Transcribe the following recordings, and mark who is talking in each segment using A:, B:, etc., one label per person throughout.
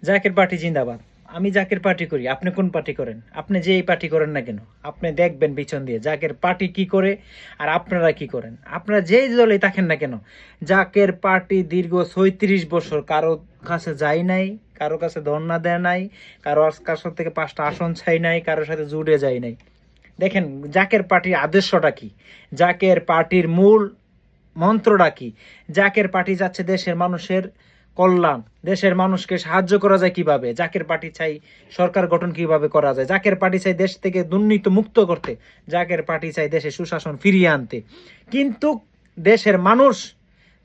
A: Zaker party জিন্দাবাদ। আমি Zaker party করি, আপনি কোন পার্টি করেন? আপনি যেই পার্টি করেন না কেন, আপনি দেখবেন পিছন দিয়ে জাকের পার্টি কি করে আর আপনারা কি করেন। আপনারা যেই দলেই থাকেন না কেন, জাকের পার্টি দীর্ঘ ৩৬ বছর কারো কাছে যায় নাই, কারো কাছে ধর্ণা দেয় নাই, কাছ থেকে 5টা আসন চাই নাই, কারোর সাথে জুড়ে যায় নাই। দেখেন জাকের পার্টির আদর্শটা কি, জাকের পার্টির মূল মন্ত্রটা কি। জাকের পার্টি যাচ্ছে দেশের মানুষের কল্যাণ, দেশের মানুষকে সাহায্য করা যায় কিভাবে, জাকের পার্টি চাই সরকার গঠন কিভাবে করা যায়, জাকের পার্টি চাই দেশ থেকে দুর্নীতি মুক্ত করতে, জাকের পার্টি চাই দেশে সুশাসন ফিরিয়ে আনতে। কিন্তু দেশের মানুষ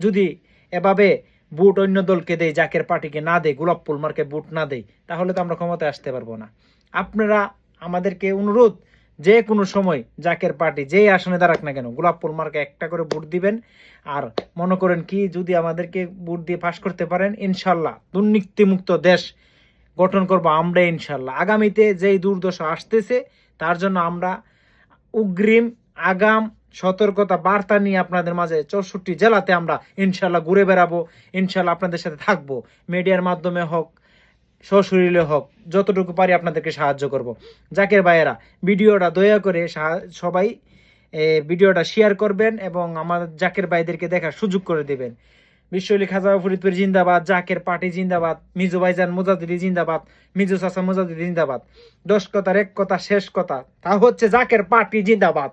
A: যদি এভাবে ভোট অন্য দলকে দেয়, জাকের পার্টিকে না দেয়, গোলাপ ফুল মার্কে ভোট না দেয়, তাহলে তো আমরা ক্ষমতায় আসতে পারবো না। আপনারা আমাদেরকে অনুরোধ, যে কোনো সময় জাকের পার্টি যেই আসনে দাঁড়াক না কেন, গোলাপ ফুল মার্কে একটা করে ভোট দিবেন। আর মনে করেন কি, যদি আমাদেরকে ভোট দিয়ে পাশ করতে পারেন, ইনশাল্লাহ দুর্নীতিমুক্ত দেশ গঠন করবো আমরা ইনশাল্লাহ। আগামীতে যেই দুর্দশা আসতেছে তার জন্য আমরা অগ্রিম আগাম সতর্কতা বার্তা নিয়ে আপনাদের মাঝে 64 জেলাতে আমরা ইনশাল্লাহ ঘুরে বেড়াবো, ইনশাল্লাহ আপনাদের সাথে থাকবো। মিডিয়ার মাধ্যমে হোক, সশরীরে হোক, যতটুকু পারি আপনাদেরকে সাহায্য করব। জাকের ভাইয়েরা, ভিডিওটা দয়া করে সবাই ভিডিওটা শেয়ার করবেন এবং আমার জাকের ভাইদেরকে দেখার সুযোগ করে দেবেন। বিশ্বলি খাজা ফরিদপুর জিন্দাবাদ, জাকের পার্টি জিন্দাবাদ, মিজু ভাইজান মুজাদ্দিদি জিন্দাবাদ, মিজু চাচা মুজাদ্দিদি জিন্দাবাদ। 10 কথার এক কথা শেষ কথা, তা হচ্ছে জাকের পার্টি জিন্দাবাদ।